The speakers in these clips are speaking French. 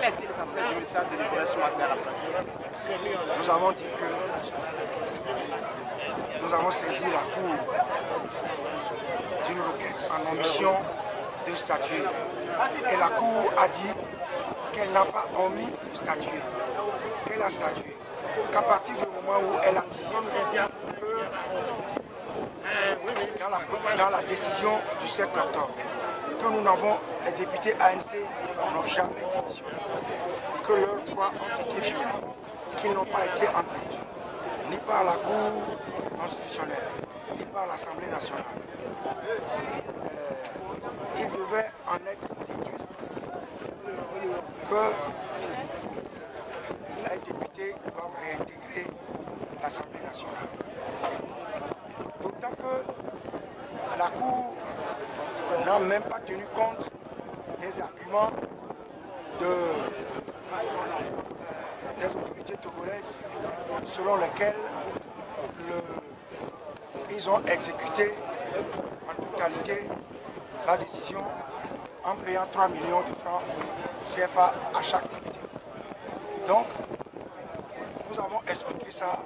Quel était l'essentiel du message délivré ce matin à la place? Nous avons dit que nous avons saisi la Cour d'une requête en omission de statuer. Et la Cour a dit qu'elle n'a pas omis de statuer, qu'elle a statué. Qu'à partir du moment où elle a dit que dans la décision du 7 octobre, que nous n'avons, les députés ANC n'ont jamais démissionné, que leurs droits ont été violés, qu'ils n'ont pas été entendus, ni par la Cour constitutionnelle, ni par l'Assemblée nationale. Il devait en être déduit que les députés doivent réintégrer l'Assemblée nationale. D'autant que la Cour n'a même pas tenu compte des arguments des autorités togolaises selon lesquelles ils ont exécuté en totalité la décision en payant 3 millions de francs CFA à chaque député. Donc, nous avons expliqué ça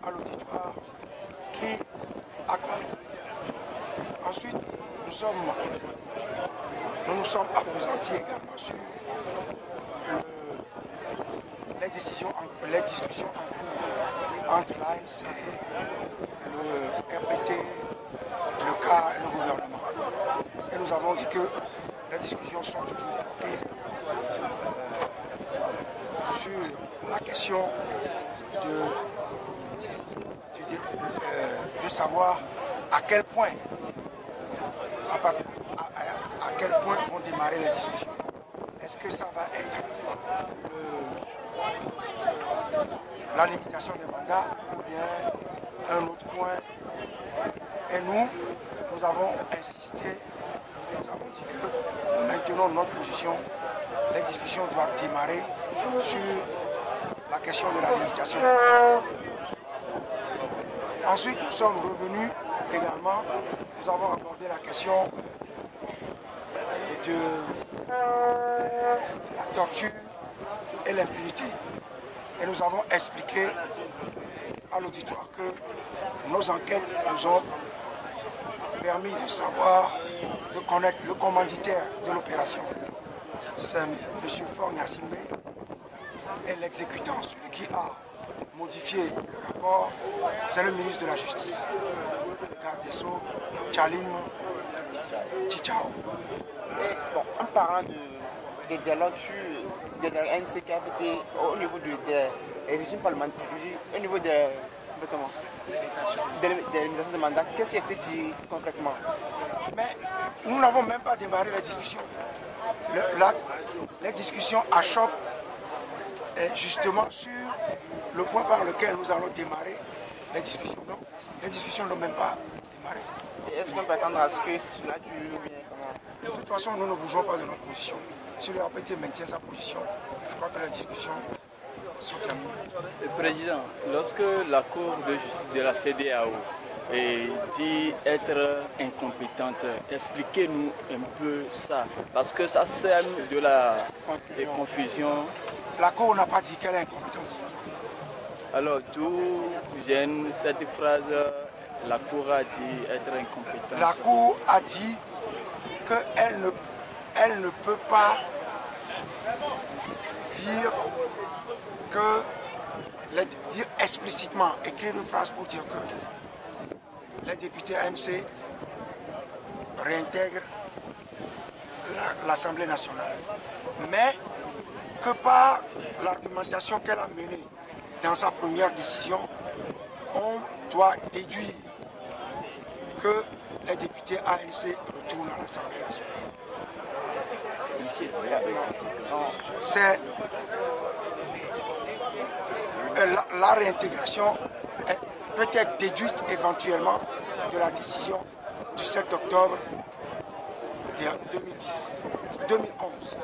à l'auditoire qui a compris. Ensuite, nous nous sommes appesantis également sur les discussions en cours entre l'ANC, le RPT, le CAR et le gouvernement. Et nous avons dit que les discussions sont toujours bloquées sur la question de savoir à quel point vont démarrer les discussions. Est-ce que ça va être la limitation des mandats ou bien un autre point? Et nous avons insisté, nous avons dit que nous maintenons notre position. Les discussions doivent démarrer sur la question de la limitation des mandats. Ensuite, nous sommes revenus également, nous avons abordé la question de la torture et l'impunité. Et nous avons expliqué à l'auditoire que nos enquêtes nous ont permis de savoir, de connaître le commanditaire de l'opération. C'est M. Faure Gnassingbé et l'exécutant, celui qui a modifié le rapport, c'est le ministre de la Justice, le garde des Sceaux, Tchalim Tchichao. Bon, en parlant des dialogues sur des NCKFT au niveau des régimes parlementaires, au niveau des limitations de mandat, qu'est-ce qui a été dit concrètement? Mais nous n'avons même pas démarré les discussions. Les discussions achoppent justement sur le point par lequel nous allons démarrer les discussions. Donc, les discussions n'ont même pas démarré. Est-ce qu'on peut attendre à ce que cela dure bien? De toute façon, nous ne bougeons pas de notre position. Si le RPT maintient sa position, je crois que les discussions sont terminées. Président, lorsque la Cour de justice de la CEDEAO dit être incompétente, expliquez-nous un peu ça, parce que ça sème de la confusion. La Cour n'a pas dit qu'elle est incompétente. Alors d'où vient cette phrase, la Cour a dit être incompétente? La Cour a dit qu'elle ne peut pas dire explicitement, écrire une phrase pour dire que les députés ANC réintègrent l'Assemblée nationale. Mais que par l'argumentation qu'elle a menée dans sa première décision, on doit déduire que les députés ANC retournent à l'Assemblée nationale. C'est la réintégration peut être déduite éventuellement de la décision du 7 octobre 2011.